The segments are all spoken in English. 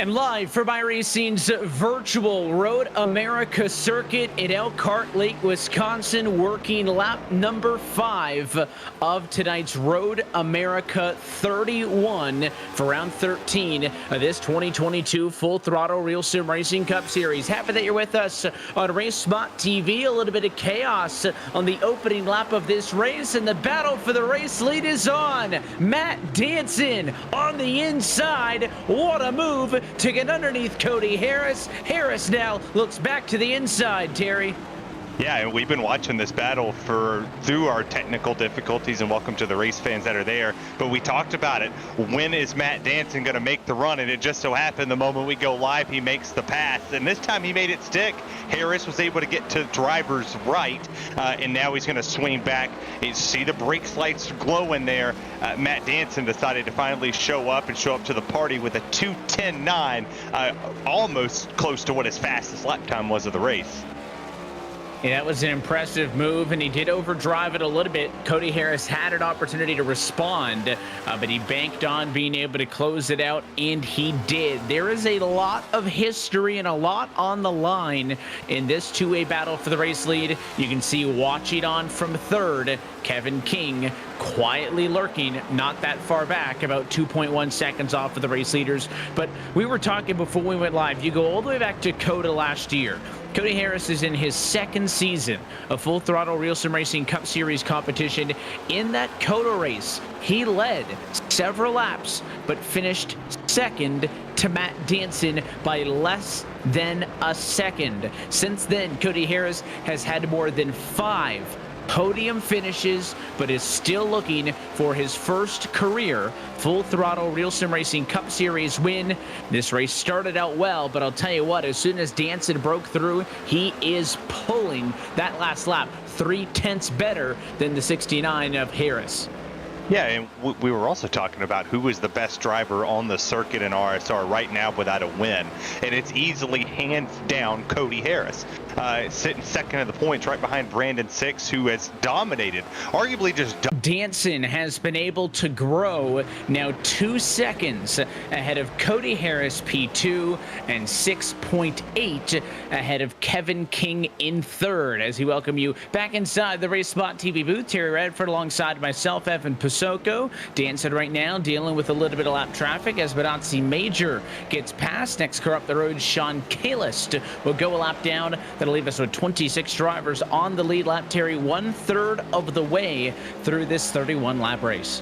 And live from iRacing's virtual Road America circuit in Elkhart Lake, Wisconsin, working lap number 5 of tonight's Road America 31 for round 13 of this 2022 Full Throttle Real Sim Racing Cup Series. Happy that you're with us on RaceSpotTV. A little bit of chaos on the opening lap of this race, and the battle for the race lead is on. Matt Danson on the inside. What a move to get underneath Cody Harris. Harris now looks back to the inside, Terry. Yeah, and we've been watching this battle through our technical difficulties, and welcome to the race fans that are there. But we talked about it. When is Matt Danson going to make the run? And it just so happened the moment we go live, he makes the pass. And this time he made it stick. Harris was able to get to driver's right, and now he's going to swing back. You see the brake lights glowing there. Matt Danson decided to finally show up to the party with a 2:10.9, almost close to what his fastest lap time was of the race. Yeah, that was an impressive move, and he did overdrive it a little bit. Cody Harris had an opportunity to respond, but he banked on being able to close it out, and he did. There is a lot of history and a lot on the line in this two-way battle for the race lead. You can see watching on from third, Kevin King quietly lurking, not that far back, about 2.1 seconds off of the race leaders. But we were talking before we went live. You go all the way back to COTA last year. Cody Harris is in his second season of Full Throttle Real Sim Racing Cup Series competition. In that COTA race, he led several laps, but finished second to Matt Danson by less than a second. Since then, Cody Harris has had more than 5 podium finishes, but is still looking for his first career Full Throttle Real Sim Racing Cup Series win. This race started out well, but I'll tell you what, as soon as Danson broke through, he is pulling that last lap 3/10 better than the 69 of Harris. Yeah, and we were also talking about who is the best driver on the circuit in RSR right now without a win. And it's easily hands down Cody Harris. Sitting second in the points right behind Brandon Six, who has dominated, arguably just Danson has been able to grow now 2 seconds ahead of Cody Harris P2 and 6.8 ahead of Kevin King in third. As we welcome you back inside the RaceSpotTV booth, Terry Redford alongside myself, Evan Pasoko. Danson right now dealing with a little bit of lap traffic as Benazzi Major gets past. Next car up the road, Sean Kalist will go a lap down. That'll leave us with 26 drivers on the lead lap, Terry, 1/3 of the way through this 31-lap race.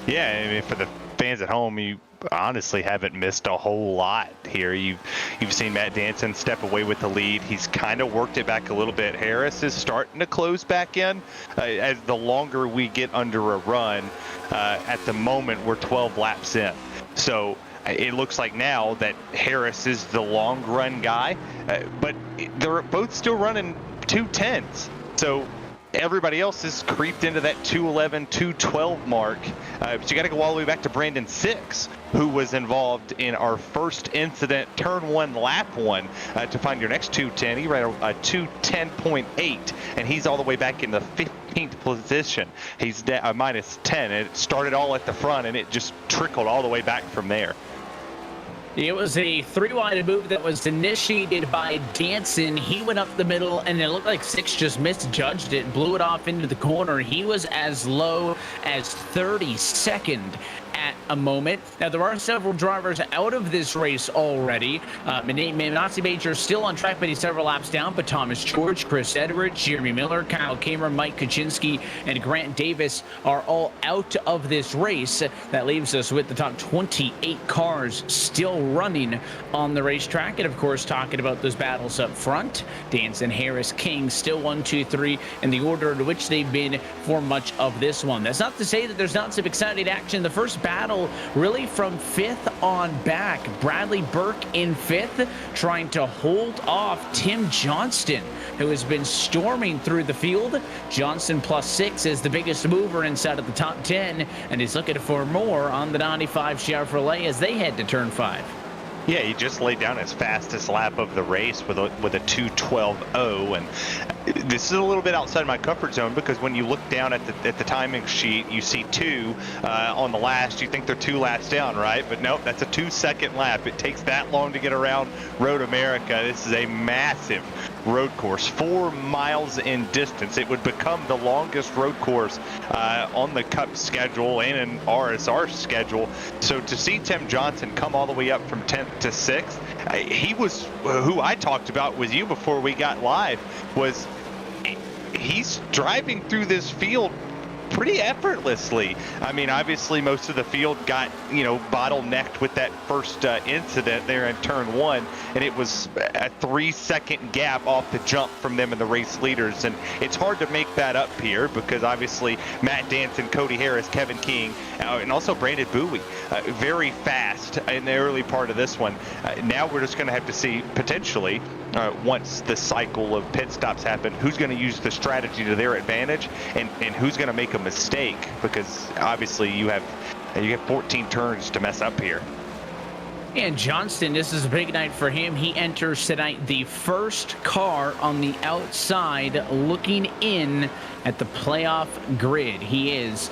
Yeah, I mean, for the fans at home, you honestly haven't missed a whole lot here. You've seen Matt Danson step away with the lead. He's kind of worked it back a little bit. Harris is starting to close back in as the longer we get under a run. At the moment, we're 12 laps in. So it looks like now that Harris is the long run guy, but they're both still running 2:10s. So everybody else has creeped into that 2:11, 2:12 mark. But you got to go all the way back to Brandon Six, who was involved in our first incident, turn 1, lap 1, to find your next 2:10. He ran a 2:10.8, and he's all the way back in the 15th position. He's minus 10, and it started all at the front, and it just trickled all the way back from there. It was a 3-wide move that was initiated by Danson. He went up the middle, and it looked like Six just misjudged it, blew it off into the corner. He was as low as 32nd at a moment. Now, there are several drivers out of this race already. Benazzi Major still on track, but he's several laps down. But Thomas George, Chris Edwards, Jeremy Miller, Kyle Kamer, Mike Kaczynski, and Grant Davis are all out of this race. That leaves us with the top 28 cars still running on the racetrack. And, of course, talking about those battles up front, Danson, Harris, King, still 1, 2, 3 in the order in which they've been for much of this one. That's not to say that there's not some exciting action. The first battle really from 5th on back. Bradley Burke in 5th, trying to hold off Tim Johnston, who has been storming through the field. Johnston +6 is the biggest mover inside of the top 10, and he's looking for more on the 95 Chevrolet as they head to turn 5. Yeah, he just laid down his fastest lap of the race with a 2:12.0, and this is a little bit outside my comfort zone because when you look down at the timing sheet, you see 2 on the last. You think they're 2 laps down, right? But nope, that's a 2-second lap. It takes that long to get around Road America. This is a massive road course, 4 miles in distance. It would become the longest road course on the Cup schedule and in RSR schedule. So to see Tim Johnson come all the way up from 10th to 6th, he was who I talked about with you before we got live. Was he's driving through this field pretty effortlessly. I mean, obviously most of the field got, bottlenecked with that first incident there in turn 1, and it was a 3-second gap off the jump from them and the race leaders, and it's hard to make that up here because obviously Matt Danton, Cody Harris, Kevin King, and also Brandon Bowie, very fast in the early part of this one. Now we're just going to have to see potentially once the cycle of pit stops happen, who's going to use the strategy to their advantage and who's going to make a mistake, because obviously you have 14 turns to mess up here. And Johnston, this is a big night for him. He enters tonight the first car on the outside looking in at the playoff grid. He is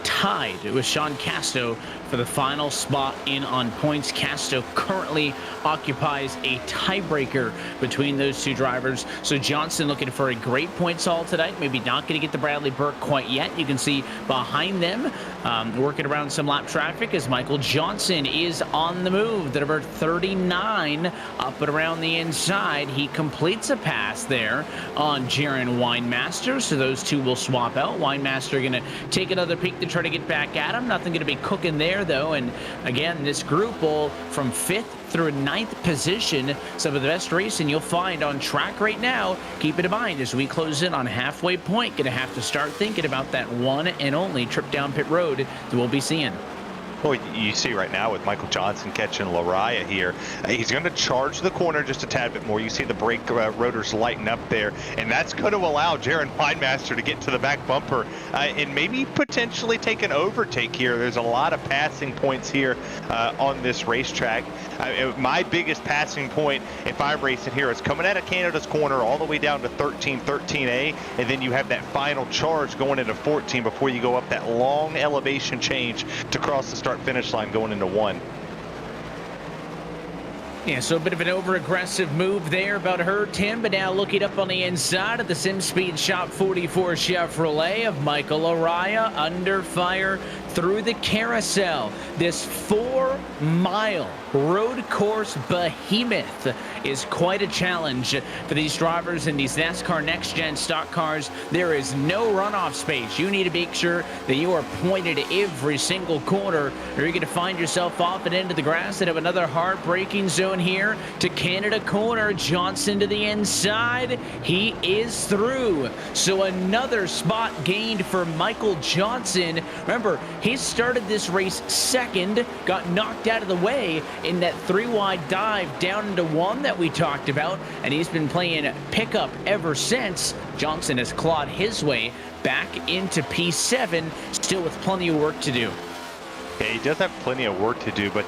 tied with Sean Casto for the final spot in on points. Casto currently occupies a tiebreaker between those two drivers. So Johnston looking for a great points haul tonight. Maybe not going to get the Bradley Burke quite yet. You can see behind them working around some lap traffic as Michael Johnson is on the move. The number 39 up and around the inside. He completes a pass there on Jaron Winemaster. So those two will swap out. Winemaster going to take another peek to try to get back at him. Nothing going to be cooking there though. And again, this group will from 5th through 9th position, some of the best racing you'll find on track right now. Keep it in mind as we close in on halfway point, going to have to start thinking about that one and only trip down pit road that we'll be seeing. Well, you see right now with Michael Johnson catching Lariah here, he's going to charge the corner just a tad bit more. You see the brake rotors lighten up there, and that's going to allow Jaron Winemaster to get to the back bumper and maybe potentially take an overtake here. There's a lot of passing points here on this racetrack. My biggest passing point, if I'm racing here, is coming out of Canada's corner all the way down to 13A, and then you have that final charge going into 14 before you go up that long elevation change to cross the start-finish line going into 1. Yeah, so a bit of an over-aggressive move there about her, Tim, but now looking up on the inside of the SimSpeed Shop 44 Chevrolet of Michael Araya under fire through the carousel. This 4-mile road course behemoth is quite a challenge for these drivers in these NASCAR Next Gen stock cars. There is no runoff space. You need to make sure that you are pointed at every single corner, or you're going to find yourself off and into the grass and have another hard braking zone here to Canada corner. Johnson to the inside. He is through. So another spot gained for Michael Johnson. Remember, he started this race second, got knocked out of the way in that 3-wide dive down into 1 that we talked about, and he's been playing pickup ever since. Johnson has clawed his way back into P7, still with plenty of work to do. Yeah, he does have plenty of work to do, but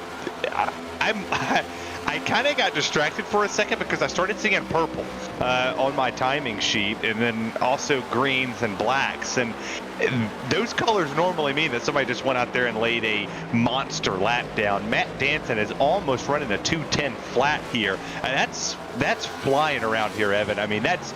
I kind of got distracted for a second because I started seeing purple on my timing sheet, and then also greens and blacks, and those colors normally mean that somebody just went out there and laid a monster lap down. Matt Danton is almost running a 2:10 flat here, and that's flying around here, Evan. I mean, that's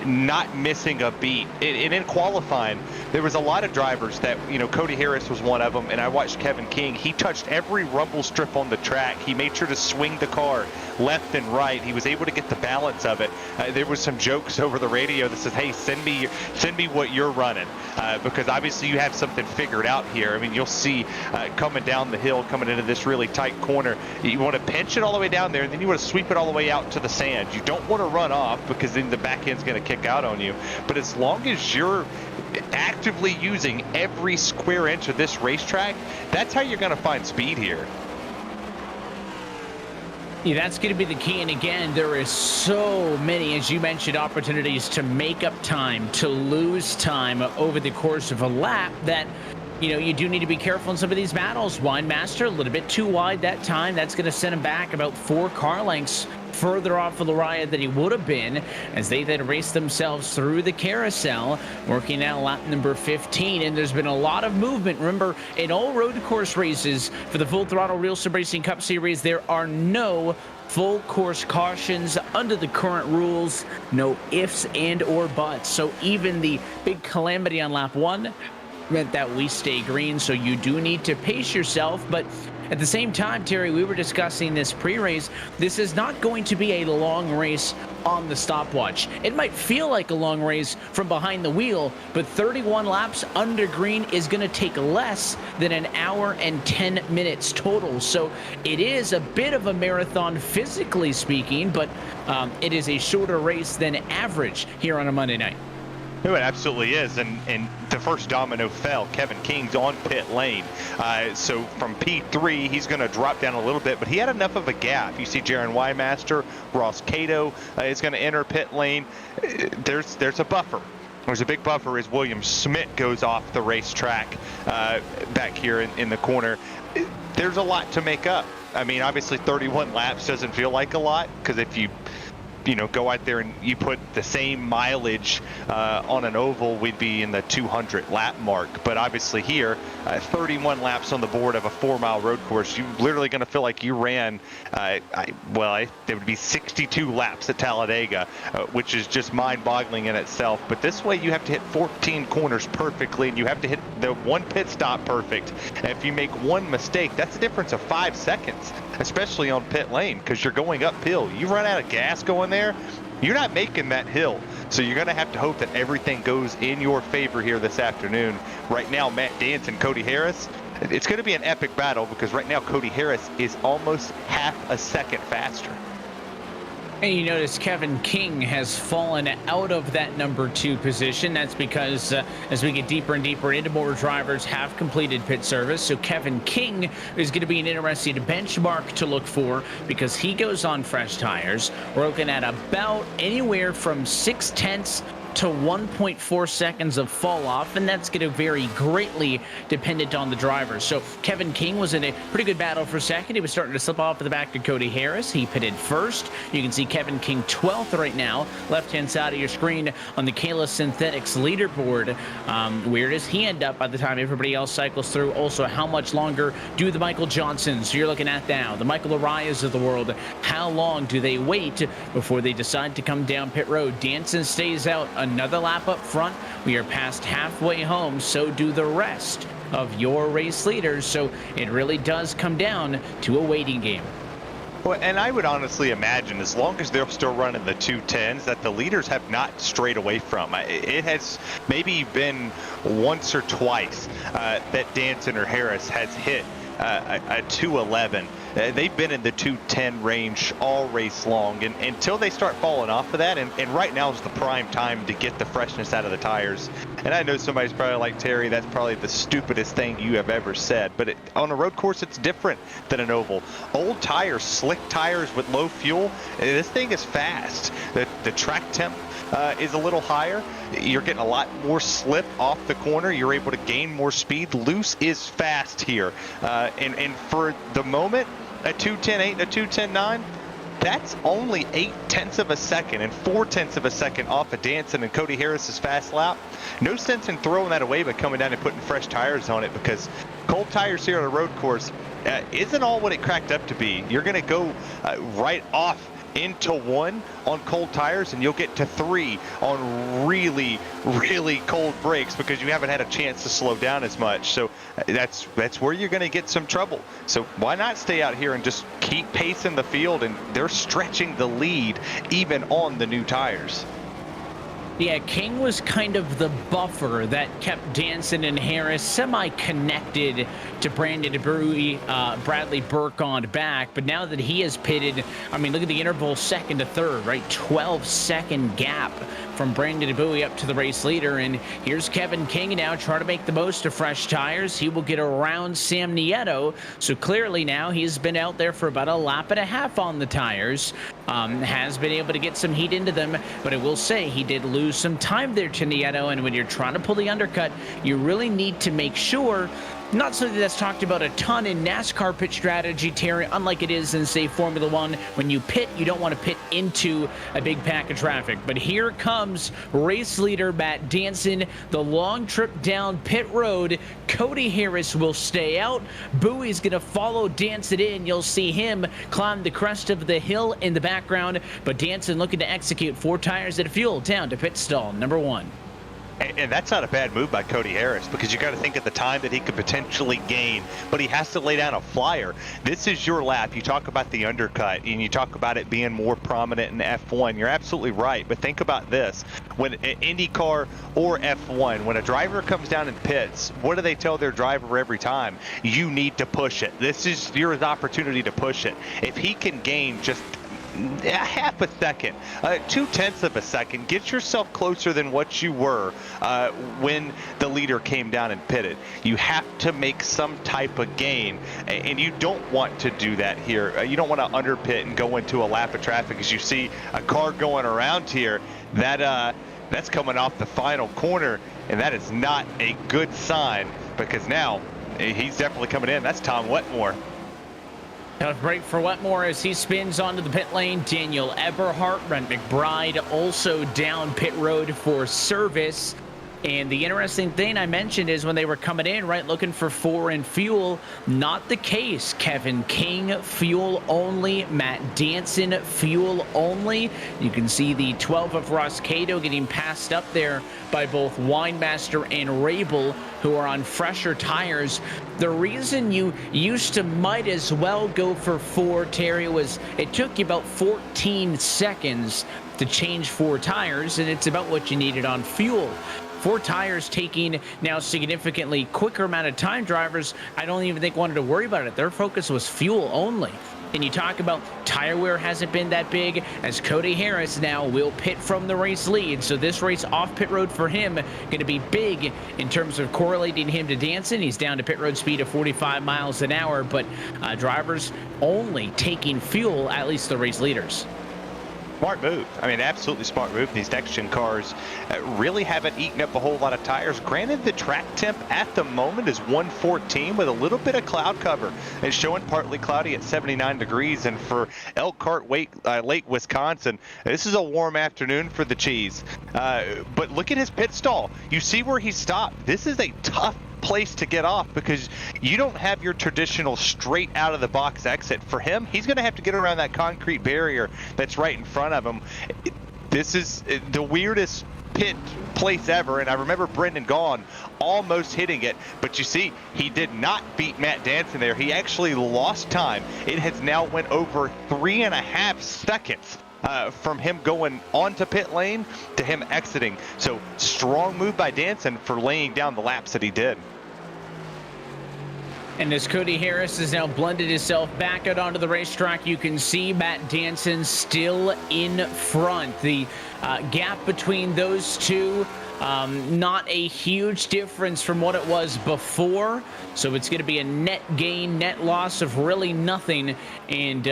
not missing a beat. And in qualifying, there was a lot of drivers that, Cody Harris was one of them, and I watched Kevin King. He touched every rumble strip on the track. He made sure to swing the car left and right. He was able to get the balance of it. There was some jokes over the radio that says, hey, send me what you're running, because obviously you have something figured out here. I mean, you'll see coming down the hill, coming into this really tight corner, you want to pinch it all the way down there, and then you want to sweep it all the way out to the sand. You don't want to run off because then the back end's going to kick out on you. But as long as you're actively using every square inch of this racetrack, that's how you're going to find speed here. Yeah, that's going to be the key. And again, there is so many, as you mentioned, opportunities to make up time, to lose time over the course of a lap that you do need to be careful in some of these battles. Winemaster, a little bit too wide that time. That's going to send him back about 4 car lengths further off of Lariah than he would have been, as they then race themselves through the carousel, working out lap number 15. And there's been a lot of movement. Remember, in all road course races for the Full Throttle RealSimRacing Cup Series, there are no full course cautions under the current rules. No ifs and or buts. So even the big calamity on lap 1 meant that we stay green, so you do need to pace yourself. But at the same time, Terry, we were discussing this pre-race. This is not going to be a long race on the stopwatch. It might feel like a long race from behind the wheel, but 31 laps under green is going to take less than an hour and 10 minutes total. So it is a bit of a marathon physically speaking, but it is a shorter race than average here on a Monday night. No, it absolutely is, and the first domino fell. Kevin King's on pit lane, so from P3 he's going to drop down a little bit, but he had enough of a gap. You see Jaron Wymaster, Ross Cato is going to enter pit lane. There's a buffer. There's a big buffer as William Smith goes off the racetrack back here in the corner. There's a lot to make up. I mean, obviously 31 laps doesn't feel like a lot, because if you go out there and you put the same mileage on an oval, we'd be in the 200 lap mark. But obviously here, 31 laps on the board of a 4-mile road course, you're literally going to feel like you ran, there would be 62 laps at Talladega, which is just mind-boggling in itself. But this way you have to hit 14 corners perfectly, and you have to hit the one pit stop perfect. And if you make one mistake, that's a difference of 5 seconds, especially on pit lane, because you're going uphill. You run out of gas going there, you're not making that hill. So you're going to have to hope that everything goes in your favor here this afternoon. Right now, Matt Dance and Cody Harris, it's going to be an epic battle, because right now Cody Harris is almost half a second faster. And you notice Kevin King has fallen out of that number 2 position. That's because as we get deeper and deeper into, more drivers have completed pit service. So Kevin King is going to be an interesting benchmark to look for, because he goes on fresh tires. We're looking at about anywhere from 0.6 to 1.4 seconds of fall off, and that's going to vary greatly dependent on the driver. So Kevin King was in a pretty good battle for second. He was starting to slip off at the back of Cody Harris. He pitted first. You can see Kevin King 12th right now, left-hand side of your screen on the Kayla Synthetics leaderboard. Where does he end up by the time everybody else cycles through? Also, how much longer do the Michael Johnsons you're looking at now, the Michael Arias of the world, how long do they wait before they decide to come down pit road? Danson stays out another lap up front. We are past halfway home, so do the rest of your race leaders. So it really does come down to a waiting game. Well, and I would honestly imagine, as long as they're still running the 210s, that the leaders have not strayed away from. It has maybe been once or twice that Danson or Harris has hit a 211. They've been in the 210 range all race long, and until they start falling off of that, and right now is the prime time to get the freshness out of the tires. And I know somebody's probably like, Terry, that's probably the stupidest thing you have ever said, but on a road course it's different than an oval. Old tires, slick tires with low fuel, this thing is fast. The track temp is a little higher. You're getting a lot more slip off the corner. You're able to gain more speed. Loose is fast here. And for the moment, a 210.8 and a 210.9, that's only 0.8 of a second and 0.4 of a second off of Danson and Cody Harris's fast lap. No sense in throwing that away, but coming down and putting fresh tires on it, because cold tires here on a road course isn't all what it cracked up to be. You're going to go right off into 1 on cold tires, and you'll get to 3 on really cold brakes, because you haven't had a chance to slow down as much. So that's where you're going to get some trouble. So why not stay out here and just keep pacing the field? And they're stretching the lead even on the new tires. Yeah, King was kind of the buffer that kept Danson and Harris semi-connected to Brandon DeBruy, Bradley Burke on back. But now that he has pitted, I mean, look at the interval second to third, right? 12-second gap from Brandon DeBruy up to the race leader. And here's Kevin King now trying to make the most of fresh tires. He will get around Sam Nieto. So clearly now he's been out there for about a lap and a half on the tires. has been able to get some heat into them, but I will say he did lose some time there to Nieto, and when you're trying to pull the undercut, you really need to make sure, not something that's talked about a ton in NASCAR pit strategy, Terry, unlike it is in, say, Formula One. When you pit, you don't want to pit into a big pack of traffic. But here comes race leader Matt Danson, the long trip down pit road. Cody Harris will stay out. Bowie's going to follow Danson in. You'll see him climb the crest of the hill in the background, but Danson looking to execute 4 tires at fuel down to pit stall number 1. And that's not a bad move by Cody Harris, because you got to think of the time that he could potentially gain, but he has to lay down a flyer. This is your lap. You talk about the undercut, and you talk about it being more prominent in F1. You're absolutely right, but think about this. When IndyCar or F1, when a driver comes down in pits, what do they tell their driver every time? You need to push it. This is your opportunity to push it. If he can gain just a half a second, 0.2 of a second, get yourself closer than what you were when the leader came down and pitted. You have to make some type of gain, and you don't want to do that here. You don't want to underpit and go into a lap of traffic. As you see a car going around here, that's coming off the final corner, and that is not a good sign, because now he's definitely coming in. That's Tom Wetmore. Tough break for Wetmore as he spins onto the pit lane. Daniel Eberhardt, Brent McBride also down pit road for service. And the interesting thing I mentioned is when they were coming in, right, looking for 4 in fuel, not the case. Kevin King, fuel only. Matt Danson, fuel only. You can see the 12 of Ross Cato getting passed up there by both Winemaster and Rabel, who are on fresher tires. The reason you used to might as well go for 4, Terry, was it took you about 14 seconds to change 4 tires, and it's about what you needed on fuel. 4 tires taking now significantly quicker amount of time. Drivers, I don't even think wanted to worry about it. Their focus was fuel only. And you talk about tire wear hasn't been that big, as Cody Harris now will pit from the race lead. So this race off pit road for him going to be big in terms of correlating him to Danson. He's down to pit road speed of 45 miles an hour, but drivers only taking fuel, at least the race leaders. Smart move. I mean, absolutely smart move. These next-gen cars really haven't eaten up a whole lot of tires. Granted, the track temp at the moment is 114 with a little bit of cloud cover. It's showing partly cloudy at 79 degrees. And for Elkhart Lake, Wisconsin, this is a warm afternoon for the cheese. But look at his pit stall. You see where he stopped. This is a tough place to get off, because you don't have your traditional straight out of the box exit. For him, he's going to have to get around that concrete barrier that's right in front of him. This is the weirdest pit place ever, and I remember Brendan Gaughan almost hitting it, but you see, he did not beat Matt Danson there. He actually lost time. It has now went over 3.5 seconds from him going onto pit lane to him exiting. So strong move by Danson for laying down the laps that he did. And as Cody Harris has now blended himself back out onto the racetrack, you can see Matt Danson still in front. The gap between those two, not a huge difference from what it was before. So it's going to be a net gain, net loss of really nothing. And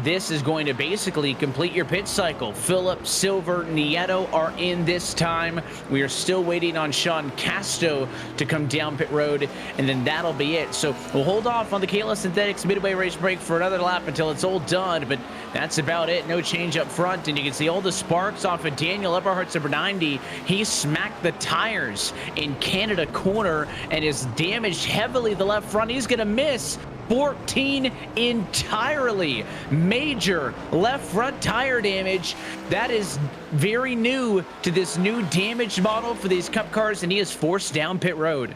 this is going to basically complete your pit cycle. Phillip, Silver, Nieto are in this time. We are still waiting on Sean Casto to come down pit road, and then that'll be it. So we'll hold off on the Kayla Synthetics midway race break for another lap until it's all done, but that's about it. No change up front, and you can see all the sparks off of Daniel Eberhardt's number 90. He smacked the tires in Canada corner and is damaged heavily the left front. He's going to miss 14 entirely. Major left front tire damage. That is very new to this new damage model for these Cup cars, and he is forced down pit road.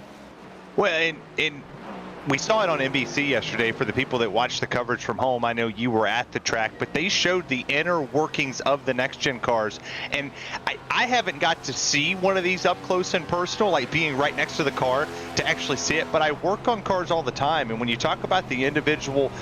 Well, and we saw it on NBC yesterday. For the people that watched the coverage from home, I know you were at the track, but they showed the inner workings of the next-gen cars. And I haven't got to see one of these up close and personal, like being right next to the car to actually see it, but I work on cars all the time. And when you talk about the individual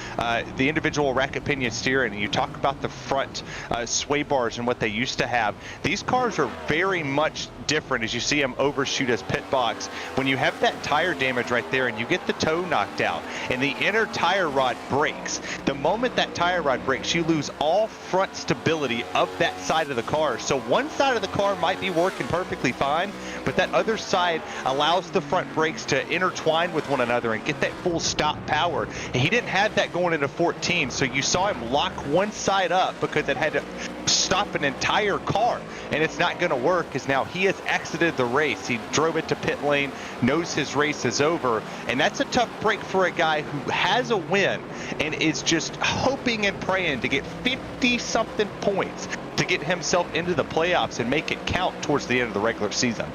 racket pinion steering, and you talk about the front sway bars and what they used to have, these cars are very much different as you see him overshoot his pit box. When you have that tire damage right there and you get the toe knocked out and the inner tire rod breaks, the moment that tire rod breaks, you lose all front stability of that side of the car. So one side of the car might be working perfectly fine, but that other side allows the front brakes to intertwine with one another and get that full stop power. And he didn't have that going into 14, so you saw him lock one side up because it had to stop an entire car, and it's not going to work because now he has exited the race. He drove it to pit lane, knows his race is over, and that's a tough break for a guy who has a win and is just hoping and praying to get 50-something points to get himself into the playoffs and make it count towards the end of the regular season.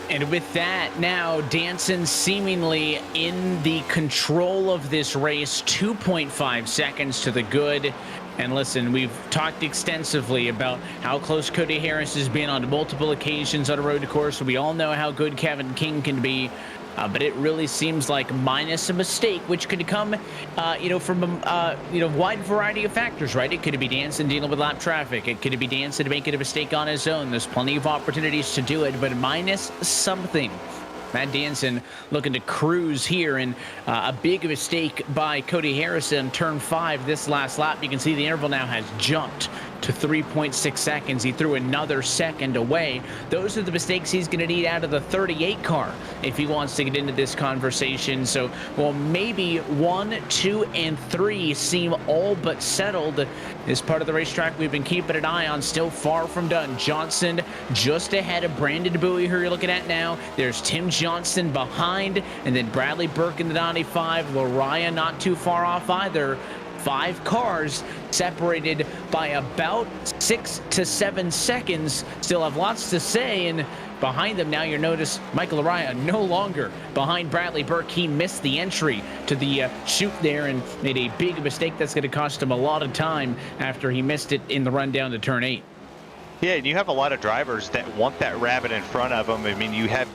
And with that, now Danson seemingly in the control of this race, 2.5 seconds to the good. And listen, we've talked extensively about how close Cody Harris has been on multiple occasions on a road course. We all know how good Kevin King can be. But it really seems like minus a mistake, which could come, from a wide variety of factors, right? It could be Danson dealing with lap traffic. It could be Danson making a mistake on his own. There's plenty of opportunities to do it, but minus something. Matt Danson looking to cruise here, and a big mistake by Cody Harris in turn 5 this last lap. You can see the interval now has jumped to 3.6 seconds. He threw another second away. Those are the mistakes he's going to need out of the 38 car if he wants to get into this conversation. So, well, maybe 1, 2, and 3 seem all but settled. This part of the racetrack we've been keeping an eye on, still far from done. Johnson just ahead of Brandon Bowie, who you're looking at now. There's Tim Johnson behind, and then Bradley Burke in the 95. Lariah not too far off either. 5 cars separated by about 6 to 7 seconds. Still have lots to say, and behind them now, you'll notice Michael Lariah no longer behind Bradley Burke. He missed the entry to the chute there and made a big mistake that's going to cost him a lot of time after he missed it in the run down to turn 8. Yeah, and you have a lot of drivers that want that rabbit in front of them. I mean, you have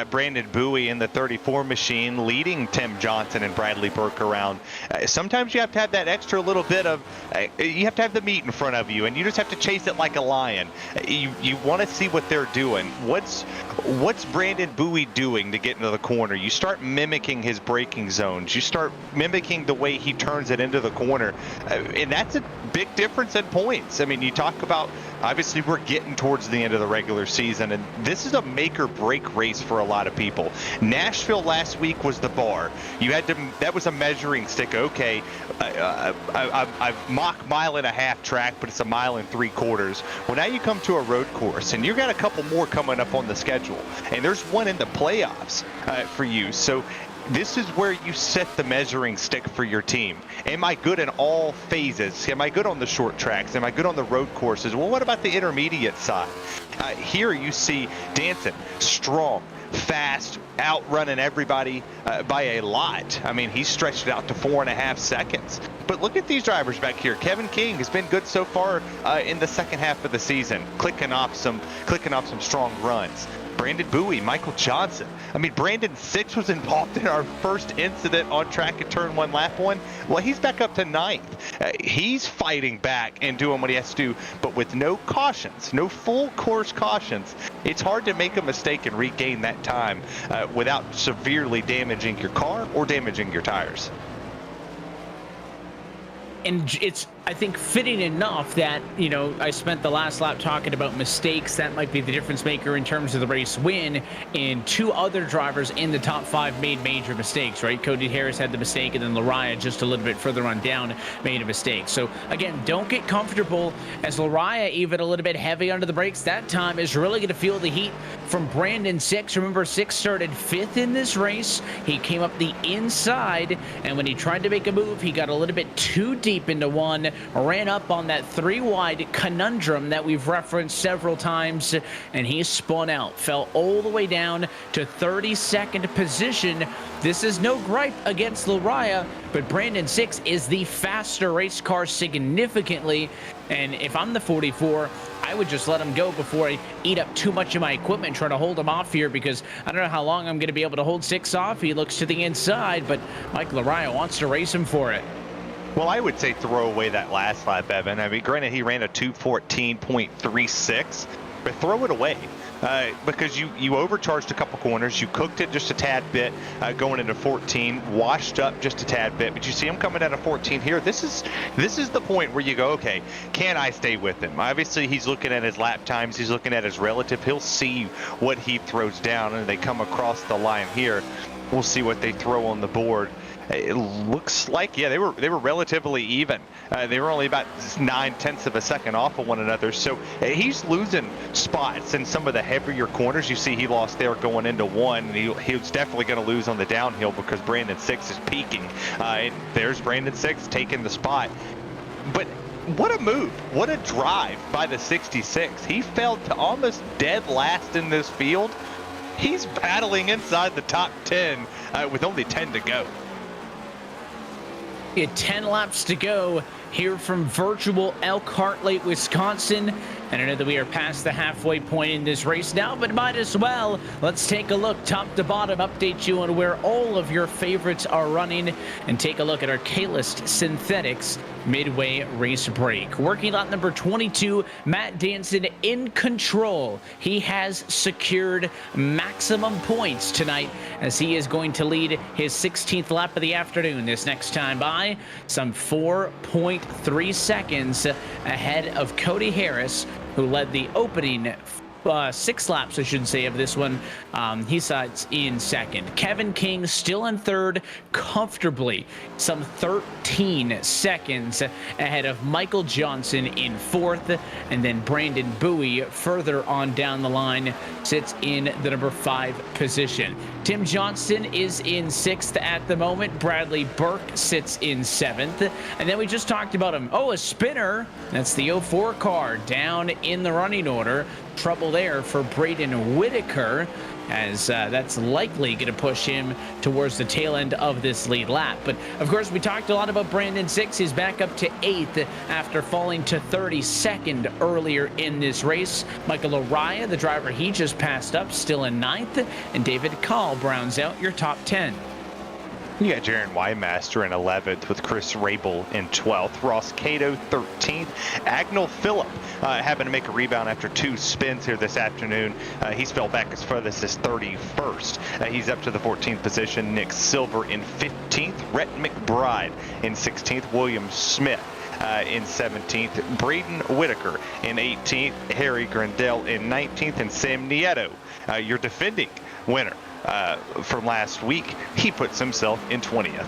Brandon Bowie in the 34 machine leading Tim Johnson and Bradley Burke around. Sometimes you have to have that extra little bit of, you have to have the meat in front of you, and you just have to chase it like a lion. You want to see what they're doing. What's Brandon Bowie doing to get into the corner? You start mimicking his braking zones. You start mimicking the way he turns it into the corner. And that's a big difference in points. I mean, you talk about, obviously, we're getting towards the end of the regular season, and this is a make or break race for a lot of people. Nashville last week was the bar. You had to, that was a measuring stick. Okay, I've mock 1.5 mile track, but it's 1 3/4 miles. Well, now you come to a road course, and you've got a couple more coming up on the schedule, and there's one in the playoffs for you. So this is where you set the measuring stick for your team. Am I good in all phases? Am I good on the short tracks? Am I good on the road courses? Well, what about the intermediate side? Here you see Danson, strong, fast, outrunning everybody by a lot. I mean, he's stretched it out to 4.5 seconds. But look at these drivers back here. Kevin King has been good so far in the second half of the season, clicking off some strong runs. Brandon Bowie, Michael Johnson. I mean, Brandon 6 was involved in our first incident on track at turn 1, lap 1. Well, he's back up to 9th. He's fighting back and doing what he has to do, but with no cautions, no full course cautions. It's hard to make a mistake and regain that time without severely damaging your car or damaging your tires. And it's, I think, fitting enough that, I spent the last lap talking about mistakes. That might be the difference maker in terms of the race win. And 2 other drivers in the top 5 made major mistakes, right? Cody Harris had the mistake, and then Lariah just a little bit further on down made a mistake. So, again, don't get comfortable, as Lariah even a little bit heavy under the brakes that time is really going to feel the heat from Brandon 6. Remember, 6 started 5th in this race. He came up the inside, and when he tried to make a move, he got a little bit too deep into one, ran up on that 3-wide conundrum that we've referenced several times, and he spun out, fell all the way down to 32nd position. This is no gripe against Lariah, but Brandon 6 is the faster race car significantly, and if I'm the 44, I would just let him go before I eat up too much of my equipment trying to hold him off here, because I don't know how long I'm going to be able to hold 6 off. He looks to the inside, but Mike Lariah wants to race him for it. Well, I would say throw away that last lap, Evan. I mean, granted, he ran a 2:14.36, but throw it away. Because you overcharged a couple corners, you cooked it just a tad bit going into 14, washed up just a tad bit, but you see him coming out of 14 here. This is the point where you go, okay, can I stay with him? Obviously, he's looking at his lap times, he's looking at his relative, he'll see what he throws down, and they come across the line here. We'll see what they throw on the board. It looks like, yeah, they were relatively even. They were only about 9/10 of a second off of one another. So he's losing spots in some of the heavier corners. You see he lost there going into one. And he was definitely going to lose on the downhill because Brandon Six is peaking. And there's Brandon Six taking the spot. But what a move. What a drive by the 66. He fell to almost dead last in this field. He's battling inside the top 10 with only 10 to go. 10 laps to go here from virtual Elkhart Lake, Wisconsin. And I know that we are past the halfway point in this race now, but might as well. Let's take a look top to bottom, update you on where all of your favorites are running, and take a look at our K-List Synthetics midway race break. Working lap number 22, Matt Danson in control. He has secured maximum points tonight as he is going to lead his 16th lap of the afternoon this next time by, some 4.3 seconds ahead of Cody Harris, who led the opening 6 laps, I should say, of this one. He sides in second. Kevin King still in third, comfortably, some 13 seconds ahead of Michael Johnson in fourth, and then Brandon Bowie further on down the line sits in the number 5 position. Tim Johnson is in 6th at the moment. Bradley Burke sits in 7th, and then we just talked about him. Oh, a spinner. That's the 04 car down in the running order. Trouble there for Braden Whitaker, as that's likely going to push him towards the tail end of this lead lap. But of course, we talked a lot about Brandon Six. He's back up to 8th after falling to 32nd earlier in this race. Michael Araya, the driver he just passed up, still in 9th, and David Call rounds out your top 10. You got Jaron Wymaster in 11th with Chris Rabel in 12th. Ross Cato 13th. Agnell Phillip having to make a rebound after 2 spins here this afternoon. He's fell back as far as his 31st. He's up to the 14th position. Nick Silver in 15th. Rhett McBride in 16th. William Smith in 17th. Braden Whitaker in 18th. Harry Grandel in 19th. And Sam Nieto, your defending winner from last week, he puts himself in 20th.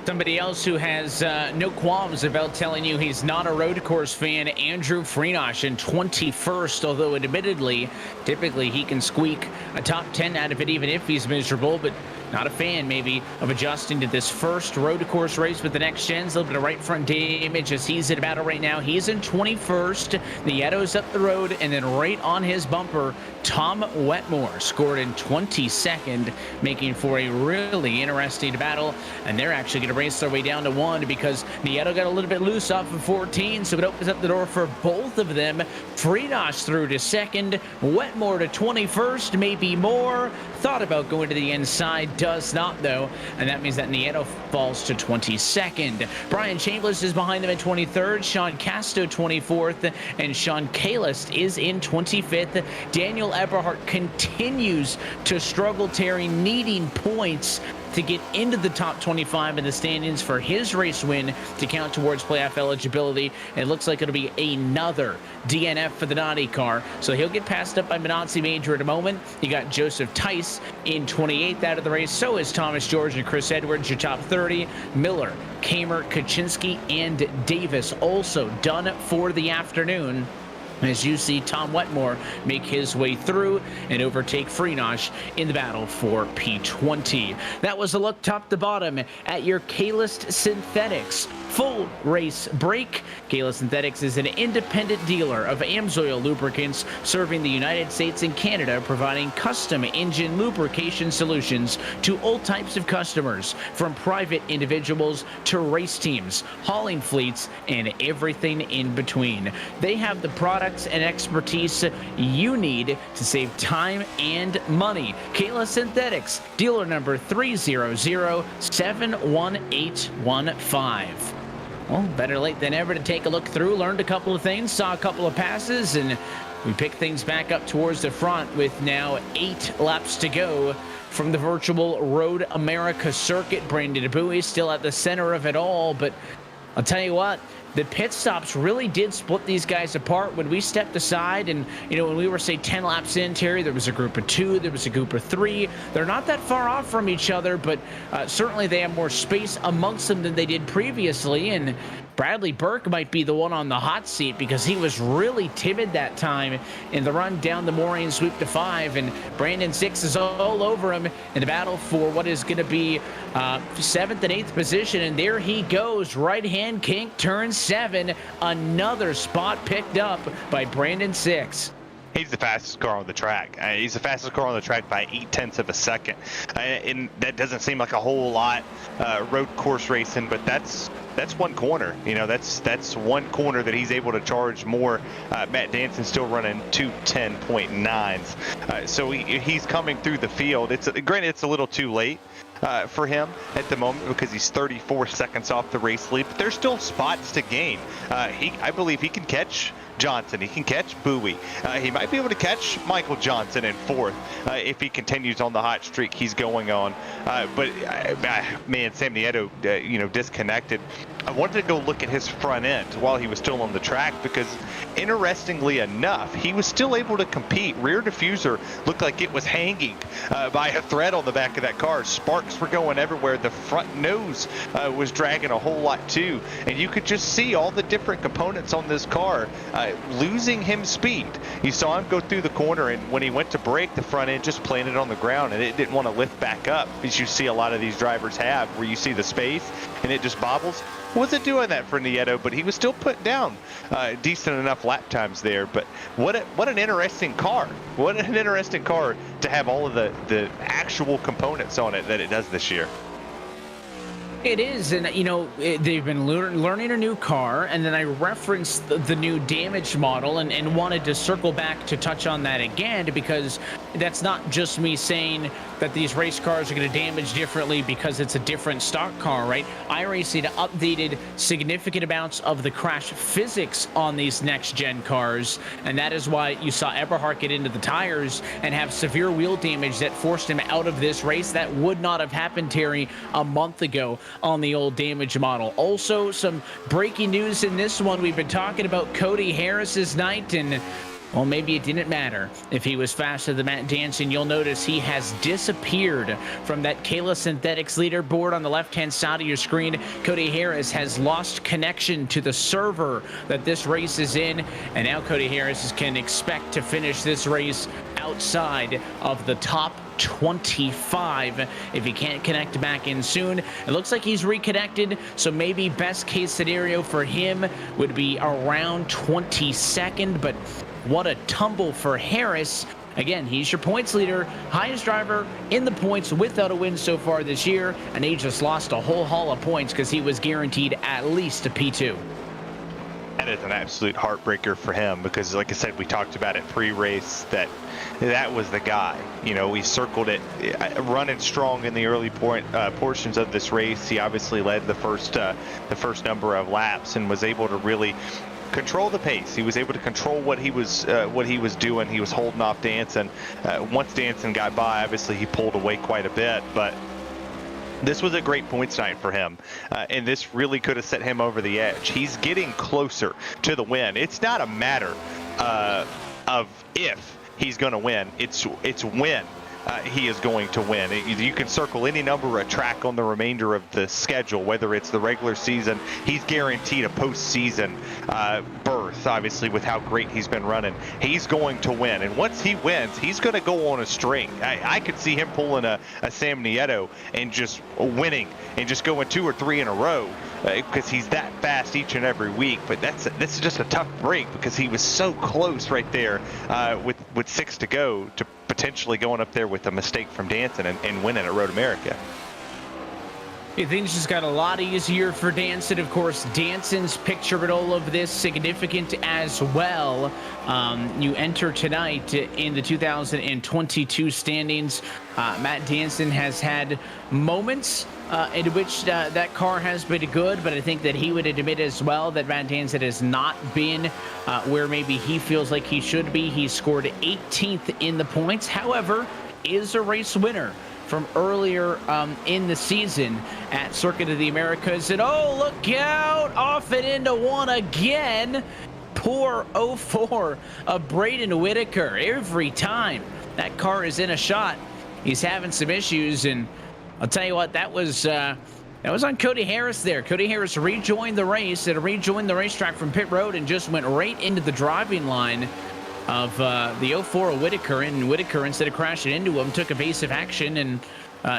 Somebody else who has no qualms about telling you he's not a road course fan, Andrew Freenosh in 21st, although admittedly, typically he can squeak a top 10 out of it even if he's miserable, but not a fan maybe of adjusting to this first road course race with the next gens. A little bit of right front damage as he's in battle right now. He's in 21st. Nieto's up the road, and then right on his bumper, Tom Wetmore scored in 22nd, making for a really interesting battle. And they're actually going to race their way down to 1 because Nieto got a little bit loose off of 14, so it opens up the door for both of them. Freenosh through to 2nd, Wetmore to 21st, maybe more. Thought about going to the inside, does not though, and that means that Nieto falls to 22nd. Brian Chambliss is behind him at 23rd, Sean Casto 24th, and Sean Kalist is in 25th. Daniel Eberhardt continues to struggle, Terry, needing points to get into the top 25 in the standings for his race win to count towards playoff eligibility. It looks like it'll be another DNF for the Naughty car, so he'll get passed up by Menanzi Major in a moment. You got Joseph Tice in 28th out of the race. So is Thomas George and Chris Edwards, your top 30. Miller, Kamer, Kaczynski, and Davis also done for the afternoon, as you see Tom Wetmore make his way through and overtake Freenosh in the battle for P20. That was a look top to bottom at your K-List Synthetics full race break. K-List Synthetics is an independent dealer of Amsoil lubricants serving the United States and Canada, providing custom engine lubrication solutions to all types of customers, from private individuals to race teams, hauling fleets, and everything in between. They have the products and expertise you need to save time and money. K-List Synthetics, dealer number 300-71815. Well, better late than ever to take a look through. Learned a couple of things, saw a couple of passes, and we pick things back up towards the front with now 8 laps to go from the virtual Road America circuit. Brandon Bowie still at the center of it all, but I'll tell you what, the pit stops really did split these guys apart. When we stepped aside and, when we were, say, 10 laps in, Terry, there was a group of 2, there was a group of 3. They're not that far off from each other, but certainly they have more space amongst them than they did previously. And Bradley Burke might be the one on the hot seat because he was really timid that time in the run down the Moraine sweep to 5. And Brandon 6 is all over him in the battle for what is going to be 7th and 8th position. And there he goes, right-hand kink, turn 7. Another spot picked up by Brandon 6. He's the fastest car on the track. He's the fastest car on the track by 0.8 of a second. And that doesn't seem like a whole lot road course racing, but that's one corner. That's one corner that he's able to charge more. Matt Danson still running 210.9s. So he's coming through the field. Granted, it's a little too late for him at the moment because he's 34 seconds off the race lead, but there's still spots to gain. I believe he can catch Johnson. He can catch Bowie. He might be able to catch Michael Johnson in 4th if he continues on the hot streak he's going on. But man, Sam Nieto, disconnected. I wanted to go look at his front end while he was still on the track because, interestingly enough, he was still able to compete. Rear diffuser looked like it was hanging by a thread on the back of that car. Sparks were going everywhere. The front nose was dragging a whole lot too, and you could just see all the different components on this car losing him speed. You saw him go through the corner, and when he went to brake, the front end just planted on the ground, and it didn't want to lift back up, as you see a lot of these drivers have, where you see the space and it just bobbles. Wasn't doing that for Nieto, but he was still putting down decent enough lap times there. But what an interesting car. What an interesting car to have all of the actual components on it that it does this year. It is, and they've been learning a new car, and then I referenced the new damage model and wanted to circle back to touch on that again, because that's not just me saying that these race cars are going to damage differently because it's a different stock car, right? iRacing updated significant amounts of the crash physics on these next-gen cars, and that is why you saw Eberhard get into the tires and have severe wheel damage that forced him out of this race. That would not have happened, Terry, a month ago on the old damage model. Also, some breaking news in this one. We've been talking about Cody Harris's night, and well, maybe it didn't matter if he was faster than Matt Danson. You'll notice he has disappeared from that Kayla Synthetics leaderboard on the left-hand side of your screen. Cody Harris has lost connection to the server that this race is in, and now Cody Harris can expect to finish this race outside of the top 25 if he can't connect back in soon. It looks like he's reconnected, so maybe best case scenario for him would be around 22nd, but what a tumble for Harris. Again, he's your points leader, highest driver in the points without a win so far this year, and he just lost a whole haul of points because he was guaranteed at least a P2. That is an absolute heartbreaker for him because, like I said, we talked about it pre-race that was the guy. We circled it running strong in the early portions of this race. He obviously led the first number of laps and was able to really control the pace. He was able to control what he was doing. He was holding off Danson. Once Danson got by, obviously he pulled away quite a bit, but this was a great points night for him, and this really could have set him over the edge. He's getting closer to the win. It's not a matter of if he's going to win. It's when he is going to win. You can circle any number of track on the remainder of the schedule, whether it's the regular season. He's guaranteed a postseason berth, obviously, with how great he's been running. He's going to win, and once he wins, he's going to go on a string. I could see him pulling a Sam Nieto and just winning and just going 2 or 3 in a row because he's that fast each and every week. But this is just a tough break because he was so close right there with 6 to go to potentially going up there with a mistake from Danson and winning at Road America. Things just got a lot easier for Danson. Of course, Danson's picture in all of this significant as well. You enter tonight in the 2022 standings. Matt Danson has had moments in which that car has been good, but I think that he would admit as well that Matt Danson has not been where maybe he feels like he should be. He scored 18th in the points, however, is a race winner from earlier in the season at Circuit of the Americas. And oh, look out, off and into one again. Poor 04 of Braden Whitaker. Every time that car is in a shot, he's having some issues. And I'll tell you what, that was on Cody Harris there. Cody Harris rejoined the race and rejoined the racetrack from pit road and just went right into the driving line of the 04 of Whitaker, and Whitaker, instead of crashing into him, took evasive action and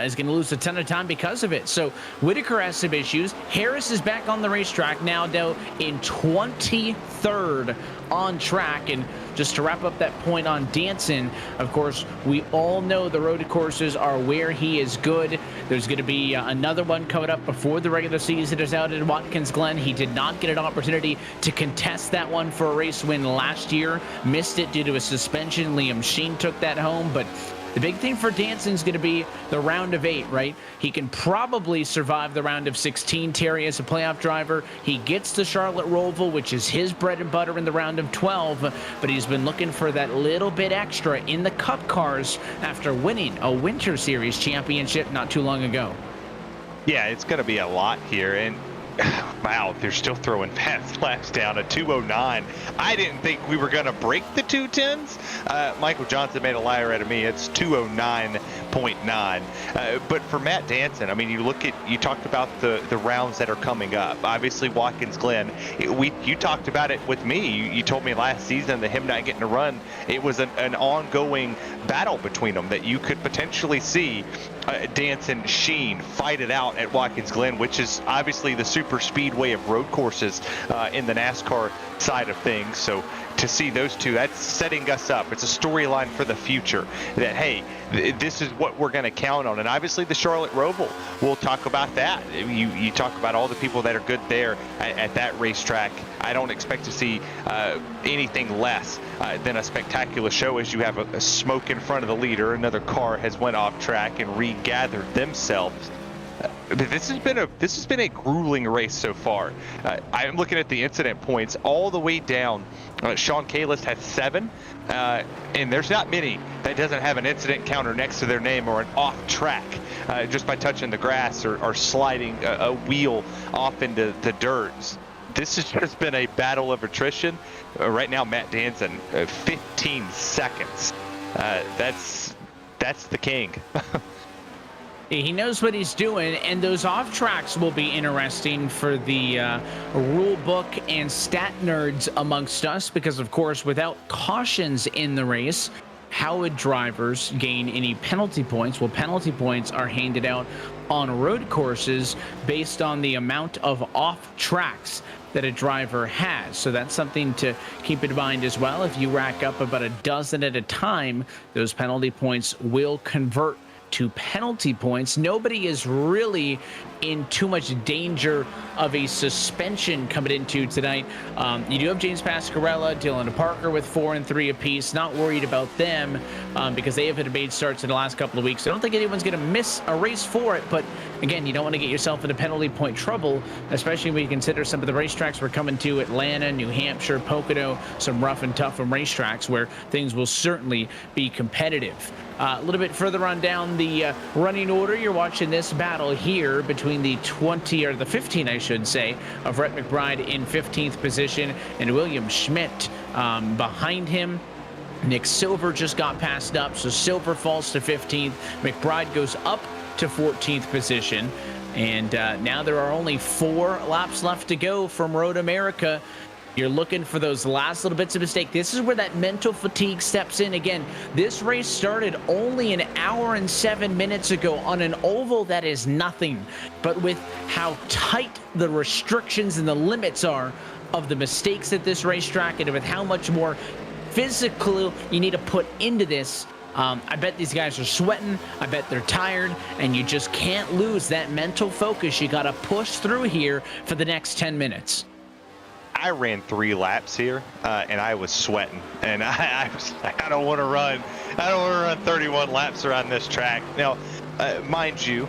is going to lose a ton of time because of it. So Whitaker has some issues. Harris is back on the racetrack now, though, in 23rd on track. And just to wrap up that point on Danson, of course, we all know the road courses are where he is good. There's going to be another one coming up before the regular season is out in Watkins Glen. He did not get an opportunity to contest that one for a race win last year. Missed it due to a suspension. Liam Sheen took that home, but the big thing for Danson's going to be the round of 8, right? He can probably survive the round of 16, Terry, as a playoff driver. He gets to Charlotte Roval, which is his bread and butter in the round of 12, but he's been looking for that little bit extra in the Cup cars after winning a Winter Series championship not too long ago. Yeah, it's going to be a lot here, and wow, they're still throwing fast laps down, a 209. I didn't think we were going to break the 210s. Michael Johnson made a liar out of me. It's 209.9. But for Matt Danson, I mean, you talked about the rounds that are coming up. Obviously, Watkins Glen, you talked about it with me. You told me last season that him not getting a run, it was an ongoing battle between them, that you could potentially see Danson, Sheen fight it out at Watkins Glen, which is obviously the super speedway of road courses in the NASCAR side of things. So to see those two, that's setting us up. It's a storyline for the future that, hey, this is what we're going to count on. And obviously the Charlotte Roval, we'll talk about that. You talk about all the people that are good there at that racetrack. I don't expect to see anything less than a spectacular show, as you have a smoke in front of the leader. Another car has went off track and regathered themselves. But this has been a grueling race so far. I'm looking at the incident points all the way down. Sean Kalis has 7, and there's not many that doesn't have an incident counter next to their name or an off track just by touching the grass or sliding a wheel off into the dirt. This has just been a battle of attrition. Right now, Matt Danson, 15 seconds. That's the king. He knows what he's doing, and those off tracks will be interesting for the rule book and stat nerds amongst us, because of course, without cautions in the race, how would drivers gain any penalty points? Well, penalty points are handed out on road courses based on the amount of off tracks that a driver has. So that's something to keep in mind as well. If you rack up about a dozen at a time, those penalty points will convert to penalty points. Nobody is really in too much danger of a suspension coming into tonight. You do have James Pasquarella, Dylan Parker with 4 and 3 apiece. Not worried about them because they have had made starts in the last couple of weeks. I don't think anyone's going to miss a race for it, but again, you don't want to get yourself into penalty point trouble, especially when you consider some of the racetracks we're coming to: Atlanta, New Hampshire, Pocono, some rough and tough racetracks where things will certainly be competitive. A little bit further on down the running order, you're watching this battle here between the 15, I should say, of Rhett McBride in 15th position and William Schmidt behind him. Nick Silver just got passed up, so Silver falls to 15th. McBride goes up to 14th position. And now there are only 4 laps left to go from Road America. You're looking for those last little bits of mistake. This is where that mental fatigue steps in. Again, this race started only an hour and 7 minutes ago on an oval that is nothing. But with how tight the restrictions and the limits are of the mistakes at this racetrack, and with how much more physical you need to put into this, I bet these guys are sweating. I bet they're tired, and you just can't lose that mental focus. You got to push through here for the next 10 minutes. I ran 3 laps here, and I was sweating, and I was like, I don't want to run 31 laps around this track. Now, mind you,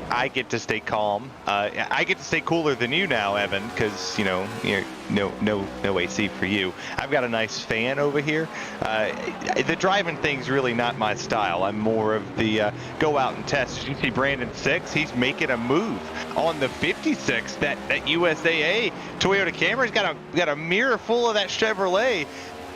I get to stay calm. I get to stay cooler than you now, Evan, because no AC for you. I've got a nice fan over here. The driving thing's really not my style. I'm more of the go out and test. You see Brandon 6, he's making a move on the 56. That USAA Toyota Camry's got a mirror full of that Chevrolet.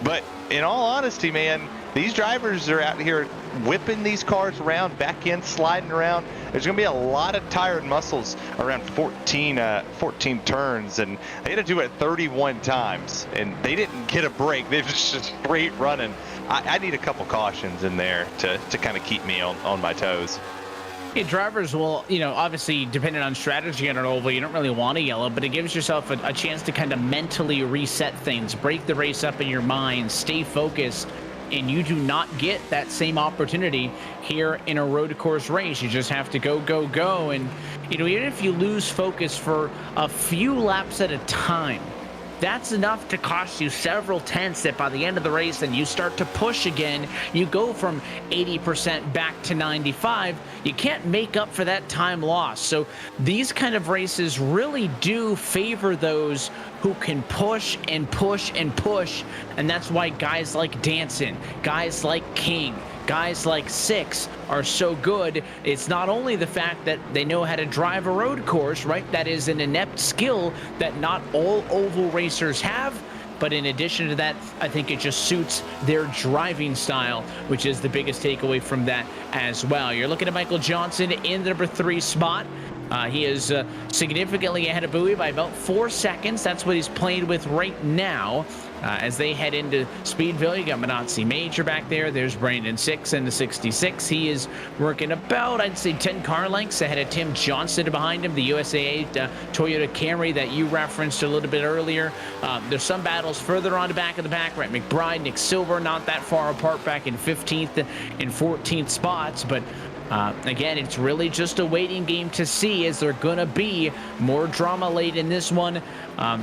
But in all honesty, man, these drivers are out here whipping these cars around, back in, sliding around. There's going to be a lot of tired muscles around 14 turns, and they had to do it 31 times, and they didn't get a break. They were just straight running. I need a couple cautions in there to kind of keep me on my toes. Yeah, drivers will, obviously, depending on strategy on an oval, you don't really want to yellow, but it gives yourself a chance to kind of mentally reset things, break the race up in your mind, stay focused, and you do not get that same opportunity here in a road course race. You just have to go, go, go. And, even if you lose focus for a few laps at a time, that's enough to cost you several tenths that by the end of the race, then you start to push again. You go from 80% back to 95. You can't make up for that time lost. So these kind of races really do favor those who can push and push and push. And that's why guys like Danson, guys like King, guys like Six are so good. It's not only the fact that they know how to drive a road course, right? That is an inept skill that not all oval racers have. But in addition to that, I think it just suits their driving style, which is the biggest takeaway from that as well. You're looking at Michael Johnson in the number 3 spot. He is significantly ahead of Bowie by about 4 seconds. That's what he's playing with right now. As they head into Speedville, you got Manazzi Major back there. There's Brandon 6 in the 66. He is working about, I'd say, 10 car lengths ahead of Tim Johnson behind him, the USAA Toyota Camry that you referenced a little bit earlier. There's some battles further on the back of the pack. Brett McBride, Nick Silver, not that far apart back in 15th and 14th spots, but again, it's really just a waiting game to see. Is there going to be more drama late in this one?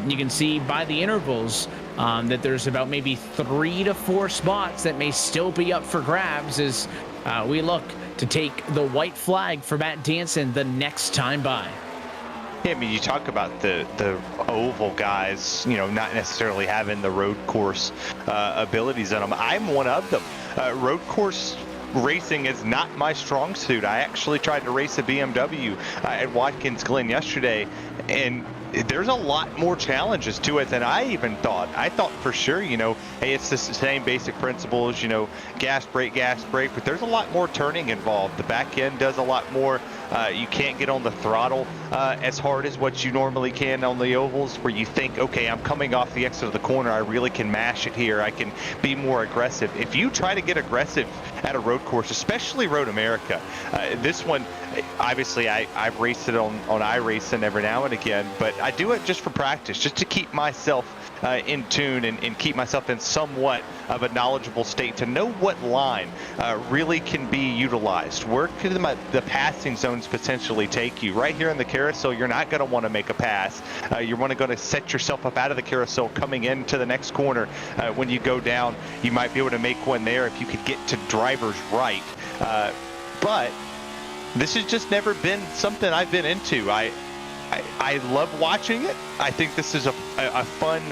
You can see by the intervals that there's about maybe 3 to 4 spots that may still be up for grabs as we look to take the white flag for Matt Danson the next time by. Yeah, I mean, you talk about the oval guys, not necessarily having the road course abilities in them. I'm one of them. Road course racing is not my strong suit. I actually tried to race a BMW at Watkins Glen yesterday, and there's a lot more challenges to it than I even thought. I thought for sure, hey, it's the same basic principles, gas, brake, but there's a lot more turning involved. The back end does a lot more. You can't get on the throttle as hard as what you normally can on the ovals, where you think, okay, I'm coming off the exit of the corner, I really can mash it here, I can be more aggressive. If you try to get aggressive at a road course, especially Road America, this one, obviously I've raced it on iRacing every now and again, but I do it just for practice, just to keep myself in tune and keep myself in somewhat of a knowledgeable state to know what line really can be utilized. Where could the passing zones potentially take you? Right here in the carousel, you're not going to want to make a pass. You're going to set yourself up out of the carousel coming into the next corner. When you go down, you might be able to make one there if you could get to driver's right. But this has just never been something I've been into. I love watching it. I think this is a fun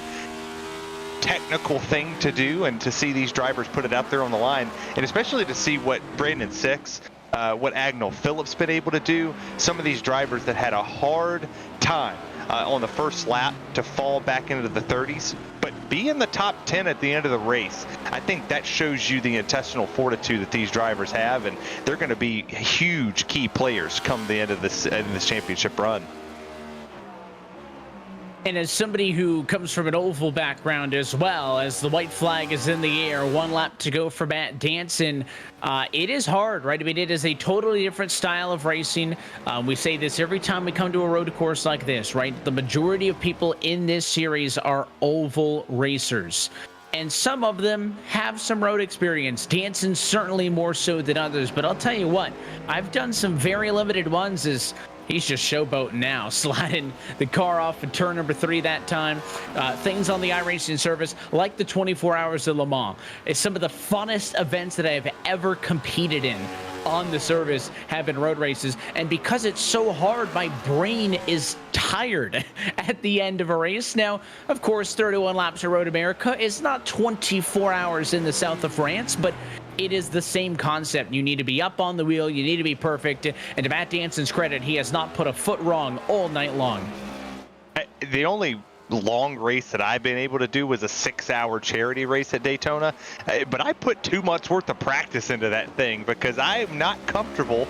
technical thing to do, and to see these drivers put it out there on the line, and especially to see what Brandon 6, what Agnell Phillips been able to do. Some of these drivers that had a hard time on the first lap to fall back into the 30s, but be in the top 10 at the end of the race. I think that shows you the intestinal fortitude that these drivers have, and they're going to be huge key players come the end of this championship run. And as somebody who comes from an oval background as well, as the white flag is in the air, 1 lap to go for Matt Danson, it is hard, right? I mean, it is a totally different style of racing. We say this every time we come to a road course like this, right? The majority of people in this series are oval racers. and some of them have some road experience. Danson certainly more so than others, but I'll tell you what, I've done some very limited ones as he's just showboating now, sliding the car off in turn number 3 that time. Things on the iRacing service, like the 24 Hours of Le Mans, is some of the funnest events that I have ever competed in on the service, have been road races. And because it's so hard, my brain is tired at the end of a race. Now, of course, 31 laps of Road America is not 24 hours in the south of France, but it is the same concept. You need to be up on the wheel. You need to be perfect. And to Matt Danson's credit, he has not put a foot wrong all night long. The only long race that I've been able to do was a 6-hour charity race at Daytona, but I put too much worth of practice into that thing because I am not comfortable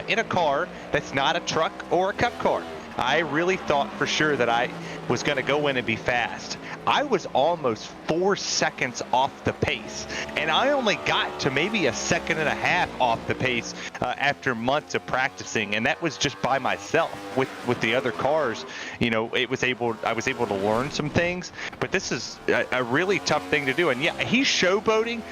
in a car that's not a truck or a cup car. I really thought for sure that I was going to go in and be fast. I was almost 4 seconds off the pace, and I only got to maybe a second and a half off the pace after months of practicing, and that was just by myself. With the other cars, you know, I was able to learn some things, but this is a really tough thing to do. And yeah, he's showboating,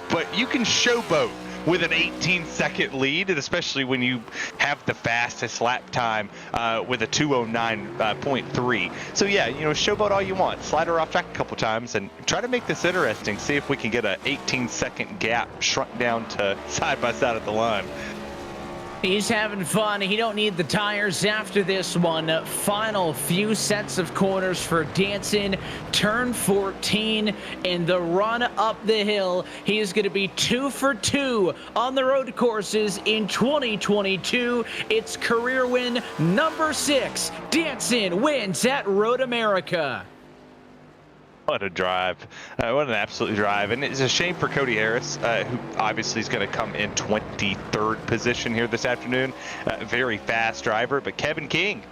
but you can showboat with an 18-second lead, and especially when you have the fastest lap time with a 209.3. So yeah, you know, showboat all you want. Slide her off track a couple times and try to make this interesting. See if we can get an 18-second gap shrunk down to side by side at the line. He's having fun. He don't need the tires after this one. Final few sets of corners for Danson. Turn 14 in the run up the hill. He is going to be 2 for 2 on the road courses in 2022. It's career win number 6. Danson wins at Road America. What a drive. What an absolute drive. And it's a shame for Cody Harris, who obviously is going to come in 23rd position here this afternoon. Very fast driver. But Kevin King,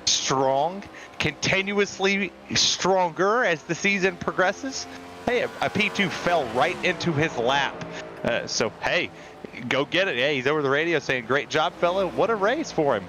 strong, continuously stronger as the season progresses. Hey, a P2 fell right into his lap. So, hey, go get it. Hey, he's over the radio saying, great job, fella. What a race for him.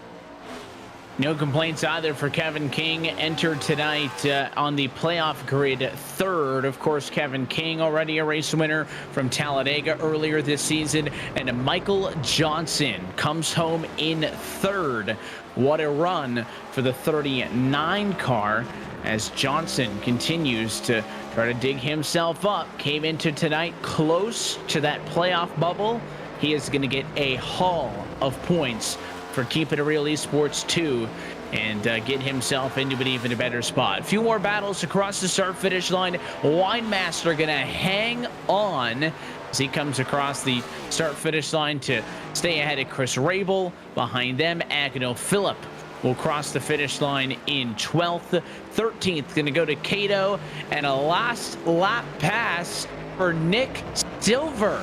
No complaints either for Kevin King. Entered tonight on the playoff grid 3rd. Of course, Kevin King, already a race winner from Talladega earlier this season. And Michael Johnson comes home in 3rd. What a run for the 39 car as Johnson continues to try to dig himself up. Came into tonight close to that playoff bubble. He is going to get a haul of points for Keeping It Real Esports 2 and get himself into an even better spot. A few more battles across the start-finish line. Winemaster going to hang on as he comes across the start-finish line to stay ahead of Chris Rabel. Behind them, Agnell Phillip will cross the finish line in 12th. 13th going to go to Cato, and a last lap pass for Nick Silver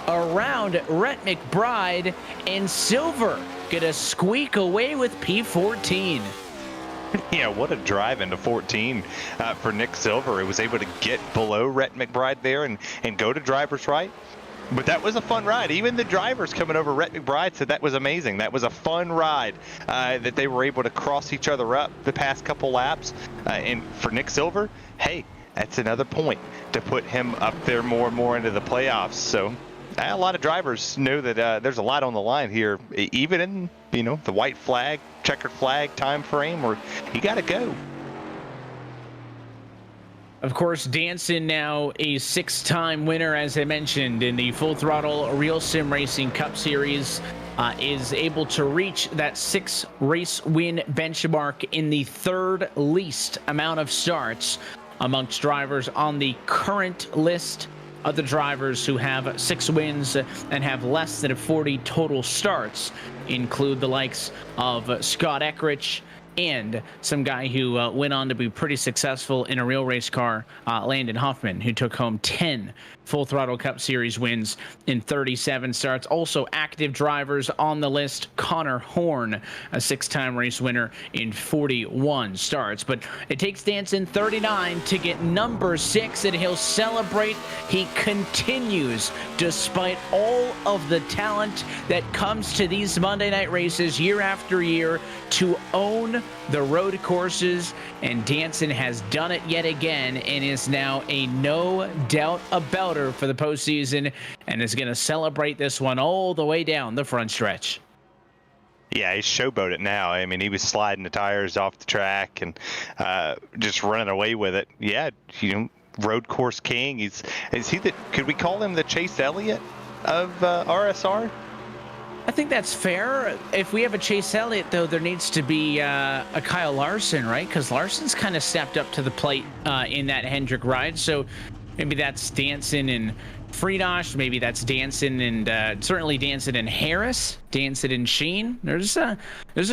around Rhett McBride, and Silver gonna squeak away with P14. Yeah, what a drive into 14 for Nick Silver. He was able to get below Rhett McBride there and go to driver's right. But that was a fun ride. Even the drivers coming over Rhett McBride said that was amazing. That was a fun ride that they were able to cross each other up the past couple laps. And for Nick Silver, hey, that's another point to put him up there more and more into the playoffs. So a lot of drivers know that there's a lot on the line here, even in, you know, the white flag, checkered flag time frame, where you got to go. Of course, Danson now a 6-time winner, as I mentioned, in the Full Throttle RealSimRacing Cup Series, is able to reach that 6 race win benchmark in the 3rd least amount of starts amongst drivers on the current list. Other drivers who have 6 wins and have less than 40 total starts include the likes of Scott Eckrich and some guy who went on to be pretty successful in a real race car, Landon Huffman, who took home 10 Full Throttle Cup Series wins in 37 starts. Also active drivers on the list, Connor Horn, a 6-time race winner in 41 starts. But it takes Danson 39 to get number 6, and he'll celebrate. He continues, despite all of the talent that comes to these Monday night races year after year, to own the road courses, and Danson has done it yet again and is now a no doubt abouter for the postseason and is going to celebrate this one all the way down the front stretch. Yeah, he's showboat it now. I mean, he was sliding the tires off the track and just running away with it. Yeah, road course king. Could we call him the Chase Elliott of RSR? I think that's fair. If we have a Chase Elliott, though, there needs to be a Kyle Larson, right? Because Larson's kind of stepped up to the plate in that Hendrick ride. So maybe that's Danson and Friedosh. Maybe that's Danson and certainly Danson and Harris, Danson and Sheen. There's